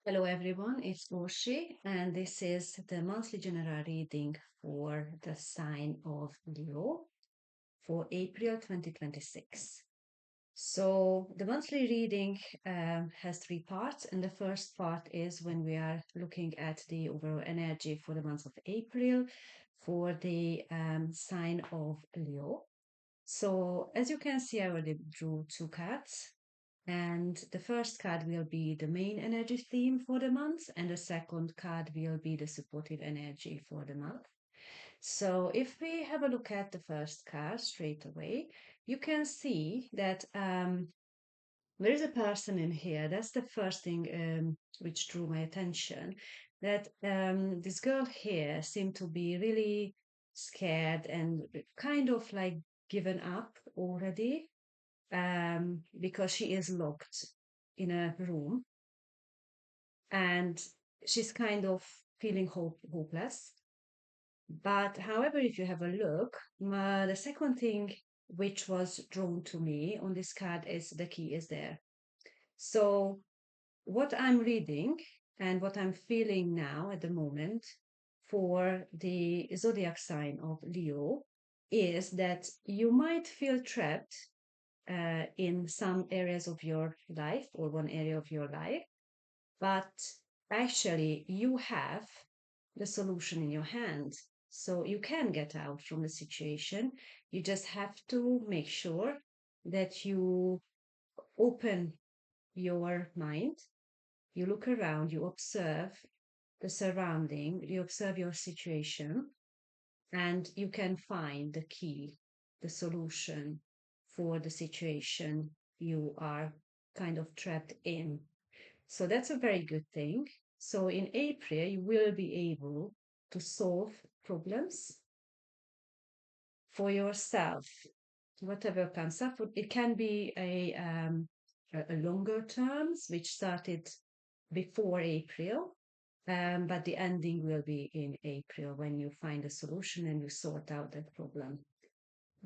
Hello everyone, it's Orsi, and this is the monthly general reading for the sign of Leo for April 2026. So, the monthly reading has three parts, and the first part is when we are looking at the overall energy for the month of April for the sign of Leo. So, as you can see, I already drew two cards. And the first card will be the main energy theme for the month, and the second card will be the supportive energy for the month. So, if we have a look at the first card straight away, you can see that there is a person in here. That's the first thing which drew my attention. That this girl here seemed to be really scared and kind of like given up already because she is locked in a room and she's kind of feeling hopeless. But however, if you have a look, the second thing which was drawn to me on this card is the key is there. So, what I'm reading and what I'm feeling now at the moment for the zodiac sign of Leo is that you might feel trapped in some areas of your life or one area of your life, but actually you have the solution in your hand. So you can get out from the situation. You just have to make sure that you open your mind, you look around, you observe the surrounding, you observe your situation, and you can find the key, the solution for the situation you are kind of trapped in. So that's a very good thing. So in April, you will be able to solve problems for yourself, whatever comes up. It can be a longer terms, which started before April, but the ending will be in April when you find a solution and you sort out that problem.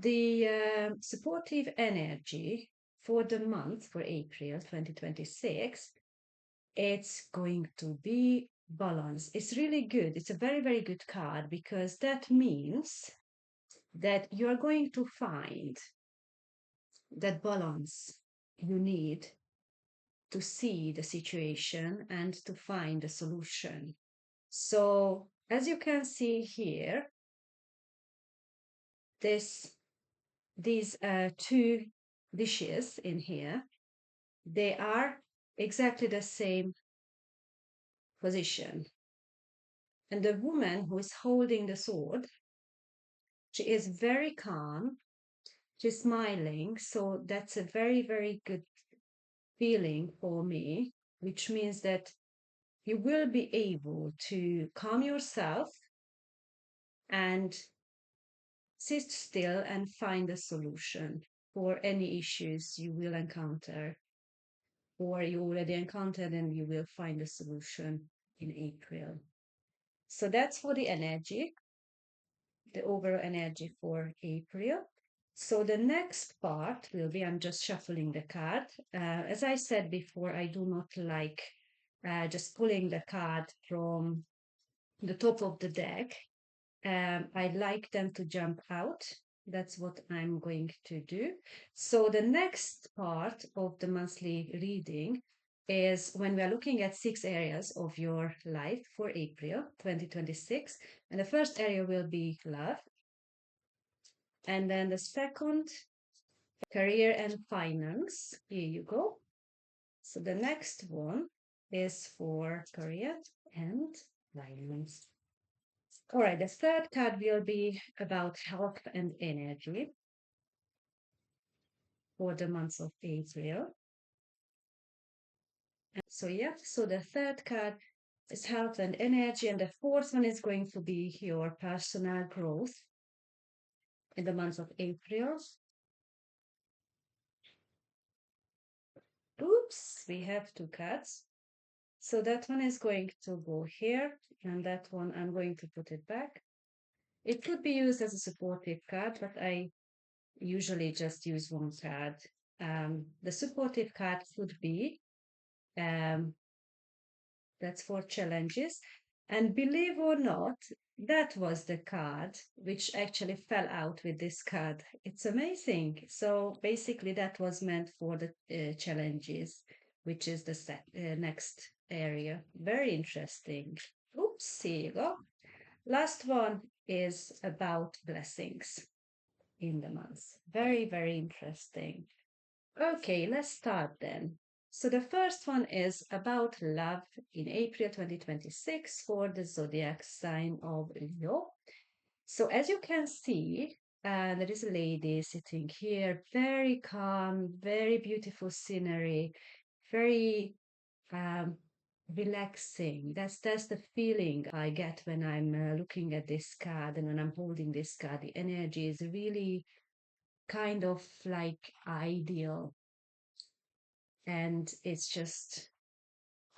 The supportive energy for the month for April 2026, it's going to be balance. It's really good. It's a very, very good card because that means that you're going to find that balance you need to see the situation and to find a solution. So, as you can see here, this these two dishes in here, they are exactly the same position. And the woman who is holding the sword, she is very calm, she's smiling. So that's a very, very good feeling for me, which means that you will be able to calm yourself and sit still and find a solution for any issues you will encounter or you already encountered and you will find a solution in April. So that's for the energy, the overall energy for April. So the next part will be, I'm just shuffling the card. As I said before, I do not like just pulling the card from the top of the deck. I like them to jump out. That's what I'm going to do. So the next part of the monthly reading is when we are looking at 6 areas of your life for April 2026. And the first area will be love. And then the second, career and finance. Here you go. So the next one is for career and finance. All right, the third card will be about health and energy for the month of April. So, yeah, so the third card is health and energy, and the fourth one is going to be your personal growth in the month of April. Oops, we have two cards. So that one is going to go here, and that one I'm going to put it back. It could be used as a supportive card, but I usually just use one card. The supportive card could be um, That's for challenges. And believe or not, that was the card which actually fell out with this card. It's amazing. So basically, that was meant for the challenges, which is the next area. Very interesting. Oops, here you go. Last one is about blessings in the month. Very, very interesting. Okay, let's start then. So the first one is about love in April 2026 for the zodiac sign of Leo. So as you can see, there is a lady sitting here, very calm, very beautiful scenery, very um, relaxing. That's the feeling I get when I'm looking at this card and when I'm holding this card. The energy is really kind of like ideal, and it's just,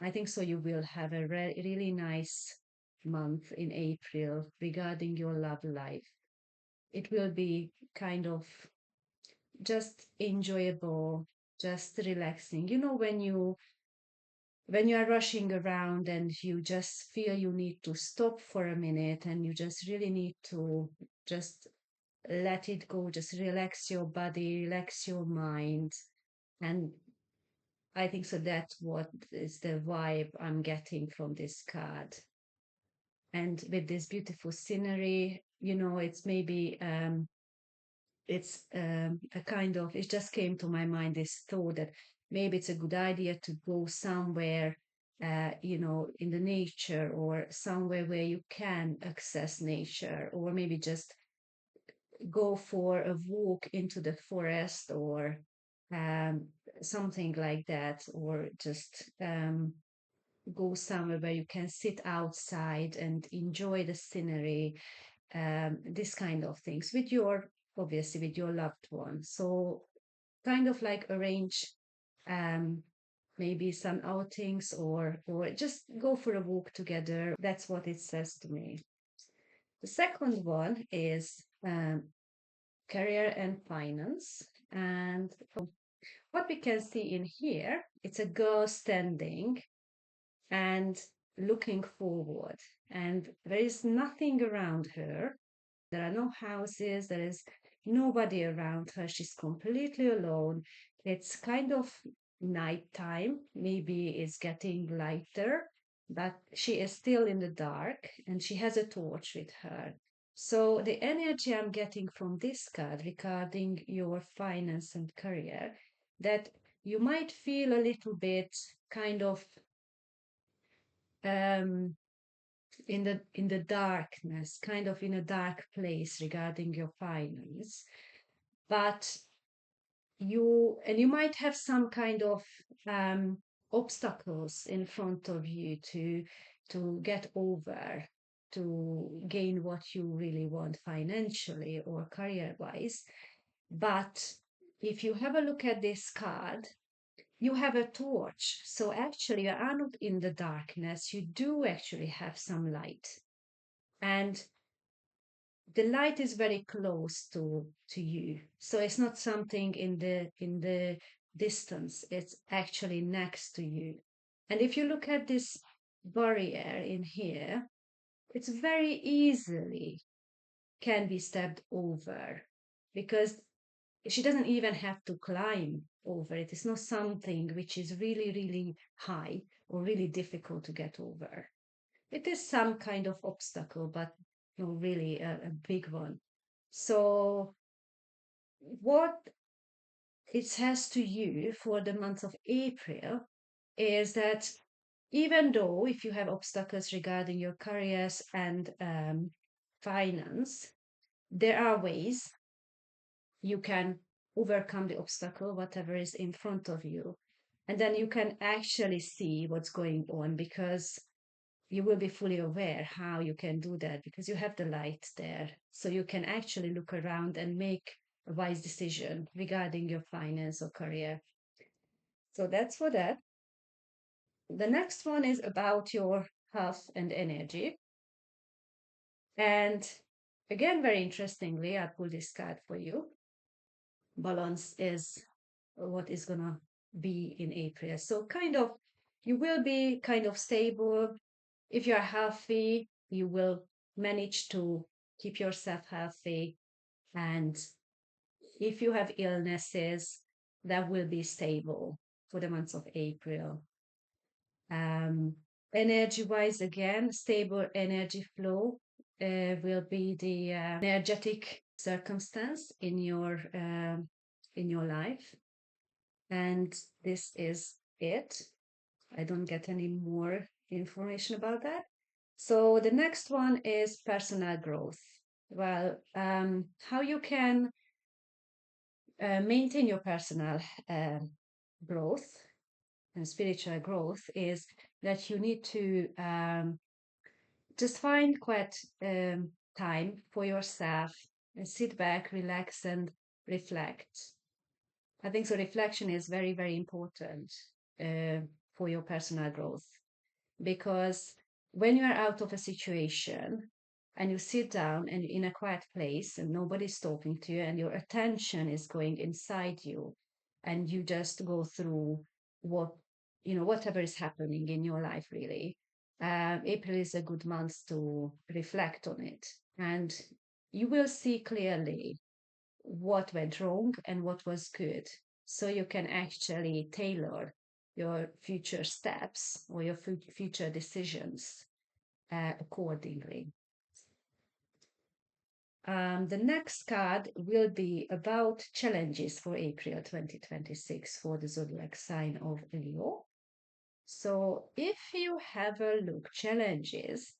I think so you will have a really nice month in April regarding your love life. It will be kind of just enjoyable, just relaxing. You know, when you are rushing around and you just feel you need to stop for a minute and you just really need to just let it go, just relax your body, relax your mind. And I think so that's what is the vibe I'm getting from this card. And with this beautiful scenery, you know, it's maybe it's a kind of, it just came to my mind this thought that maybe it's a good idea to go somewhere, you know, in the nature, or somewhere where you can access nature, or maybe just go for a walk into the forest, or um, something like that, or just go somewhere where you can sit outside and enjoy the scenery, this kind of things with your, obviously with your loved one. So kind of like arrange um, maybe some outings, or just go for a walk together. That's what it says to me. The second one is career and finance. And what we can see in here, it's a girl standing and looking forward, and there is nothing around her. There are no houses, there is nobody around her. She's completely alone. It's kind of nighttime, maybe it's getting lighter, but she is still in the dark and she has a torch with her. So, the energy I'm getting from this card regarding your finance and career, that you might feel a little bit kind of um, in the darkness, kind of in a dark place regarding your finance, but you might have some kind of um, obstacles in front of you to get over, to gain what you really want financially or career wise. But if you have a look at this card, you have a torch. So actually, you are not in the darkness. You do actually have some light. And the light is very close to you. So it's not something in the distance. It's actually next to you. And if you look at this barrier in here, it's very easily can be stepped over, because she doesn't even have to climb over it. It's not something which is really, really high or really difficult to get over. It is some kind of obstacle, but not really a big one. So, what it says to you for the month of April is that even though if you have obstacles regarding your careers and finance, there are ways you can overcome the obstacle, whatever is in front of you. And then you can actually see what's going on, because you will be fully aware how you can do that, because you have the light there. So you can actually look around and make a wise decision regarding your finance or career. So that's for that. The next one is about your health and energy. And again, very interestingly, I pulled this card for you. Balance is what is going to be in April. So, kind of you will be kind of stable. If you're healthy, you will manage to keep yourself healthy. And if you have illnesses, that will be stable for the month of April. Um, Energy wise, again, stable energy flow will be the energetic circumstance in your life. And this is it. I don't get any more information about that. So the next one is personal growth. Well, how you can maintain your personal growth and spiritual growth is that you need to just find quite time for yourself and sit back, relax, and reflect. I think so. Reflection is very, very important for your personal growth, because when you are out of a situation and you sit down and in a quiet place and nobody's talking to you and your attention is going inside you and you just go through what whatever is happening in your life, really, April is a good month to reflect on it, and you will see clearly what went wrong and what was good, so you can actually tailor your future steps or your future decisions accordingly. The next card will be about challenges for April 2026 for the zodiac sign of Leo. So if you have a look, challenges,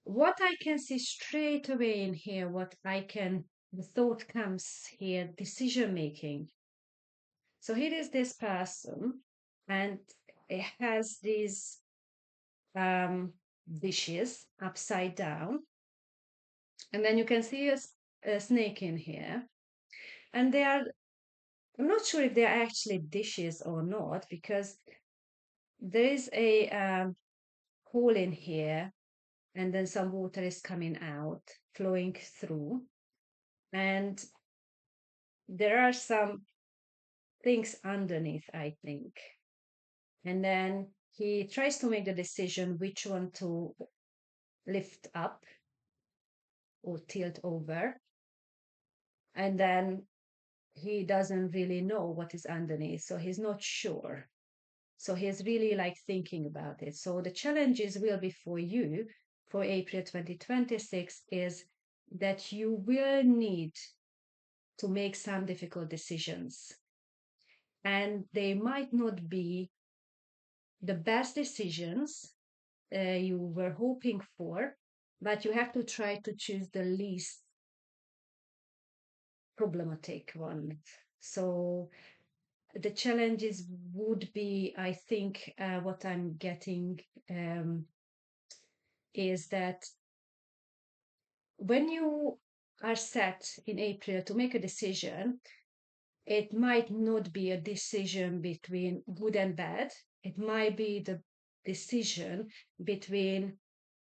what I can see straight away in here, the thought comes here, decision making. So here is this person, and it has these dishes upside down, and then you can see a snake in here, and I'm not sure if they are actually dishes or not, because there is a hole in here, and then some water is coming out, flowing through, and there are some things underneath, I think. And then he tries to make the decision which one to lift up or tilt over. And then he doesn't really know what is underneath, so he's not sure. So he's really like thinking about it. So the challenges will be for you for April 2026 is that you will need to make some difficult decisions. And they might not be the best decisions you were hoping for, but you have to try to choose the least problematic one. So the challenges would be, I think, what I'm getting is that when you are set in April to make a decision, it might not be a decision between good and bad. It might be the decision between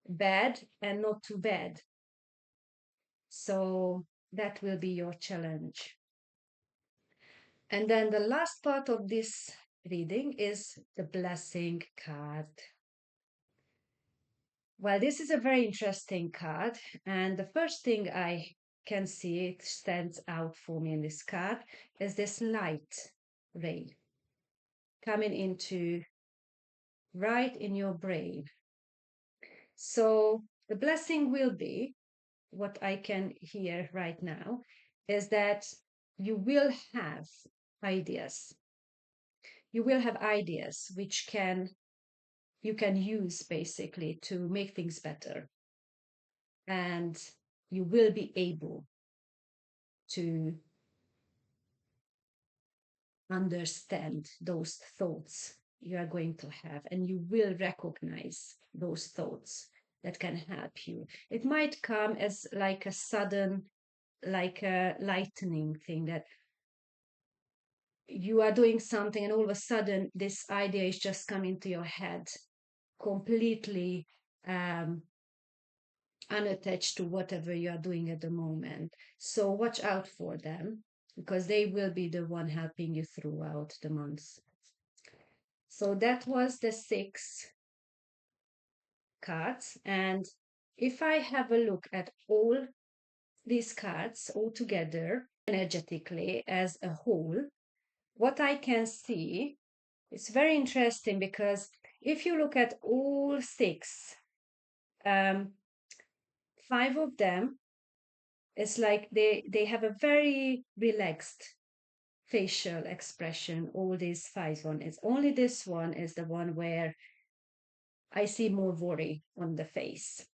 bad and not too bad. So that will be your challenge. And then the last part of this reading is the blessing card. Well, this is a very interesting card. And the first thing I can see it stands out for me in this card is this light ray coming into right in your brain. So the blessing will be, what I can hear right now, is that you will have ideas. You will have ideas which you can use basically to make things better. And you will be able to understand those thoughts you are going to have, and you will recognize those thoughts that can help you. It might come as like a sudden, like a lightning thing, that you are doing something and all of a sudden this idea is just coming to your head completely unattached to whatever you are doing at the moment. So watch out for them, because they will be the one helping you throughout the months. So that was the 6 cards. And if I have a look at all these cards all together energetically as a whole, what I can see is very interesting, because if you look at all 6, 5 of them, it's like they have a very relaxed facial expression. All these 5 one is only this one is the one where I see more worry on the face.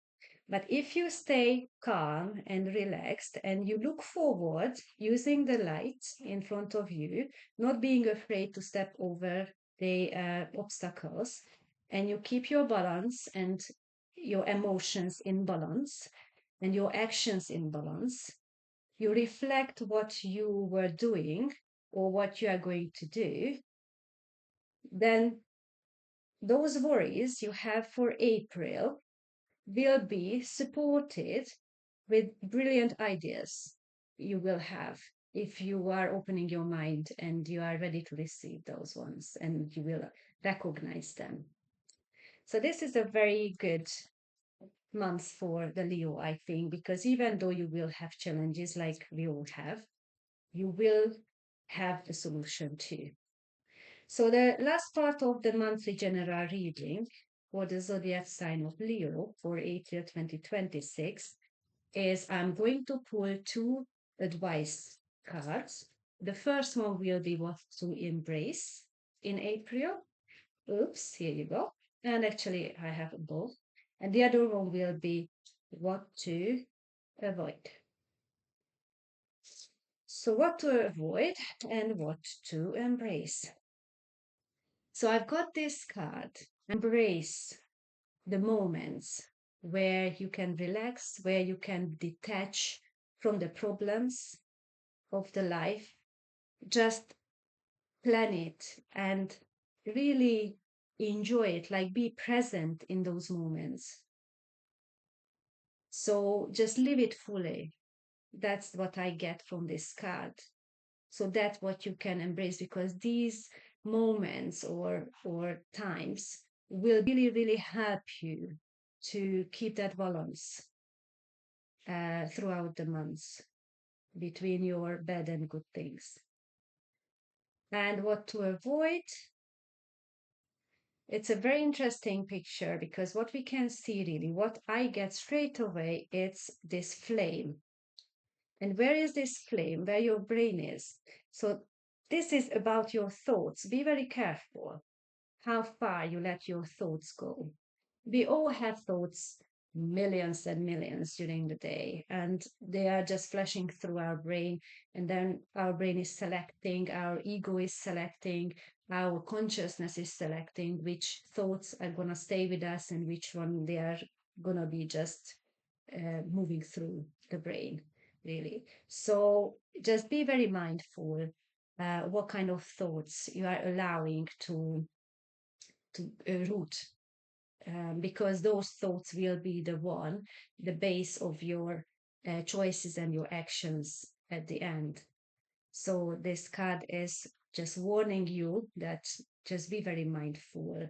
But if you stay calm and relaxed and you look forward using the light in front of you, not being afraid to step over the obstacles, and you keep your balance and your emotions in balance and your actions in balance, you reflect what you were doing or what you are going to do, then those worries you have for April will be supported with brilliant ideas you will have if you are opening your mind and you are ready to receive those ones and you will recognize them. So this is a very good month for the Leo, I think, because even though you will have challenges like we all have, you will have the solution too. So the last part of the monthly general reading for the zodiac sign of Leo for April 2026 is I'm going to pull 2 advice cards. The first one will be what to embrace in April. Oops, here you go. And actually, I have both. And the other one will be what to avoid. So, what to avoid and what to embrace. So, I've got this card. Embrace the moments where you can relax, where you can detach from the problems of the life, just plan it and really enjoy it, like be present in those moments. So just live it fully. That's what I get from this card. So that's what you can embrace, because these moments or times will really help you to keep that balance throughout the months between your bad and good things. And what to avoid, it's a very interesting picture, because what we can see really, what I get straight away, it's this flame. And where is this flame? Where your brain is. So this is about your thoughts. Be very careful how far you let your thoughts go. We all have thoughts, millions and millions during the day, and they are just flashing through our brain. And then our brain is selecting, our ego is selecting, our consciousness is selecting which thoughts are going to stay with us and which one they are going to be just moving through the brain, really. So just be very mindful what kind of thoughts you are allowing to root, because those thoughts will be the base of your choices and your actions at the end. So this card is just warning you that just be very mindful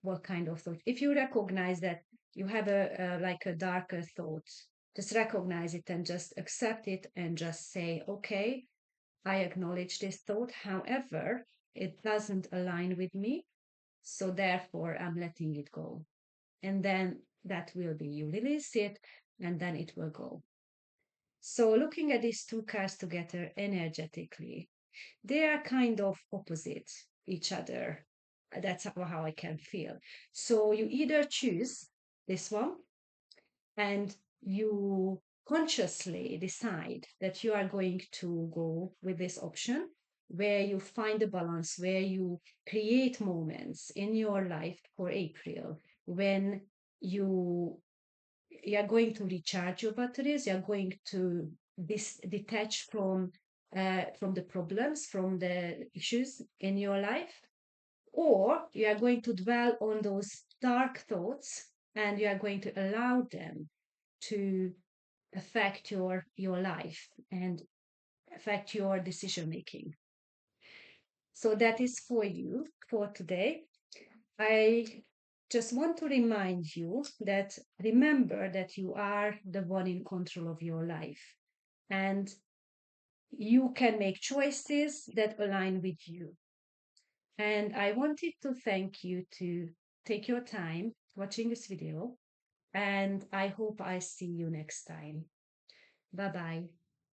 what kind of thought. If you recognize that you have a like a darker thought, just recognize it and just accept it and just say, okay, I acknowledge this thought. However, it doesn't align with me. So therefore, I'm letting it go. And then that will be you release it and then it will go. So looking at these 2 cards together energetically, they are kind of opposite each other. That's how I can feel. So you either choose this one and you consciously decide that you are going to go with this option, where you find a balance, where you create moments in your life for April when you you are going to recharge your batteries, you are going to detach from the problems, from the issues in your life, or you are going to dwell on those dark thoughts and you are going to allow them to affect your life and affect your decision making. So that is for you for today. I just want to remind you that remember that you are the one in control of your life and you can make choices that align with you. And I wanted to thank you to take your time watching this video, and I hope I see you next time. Bye bye.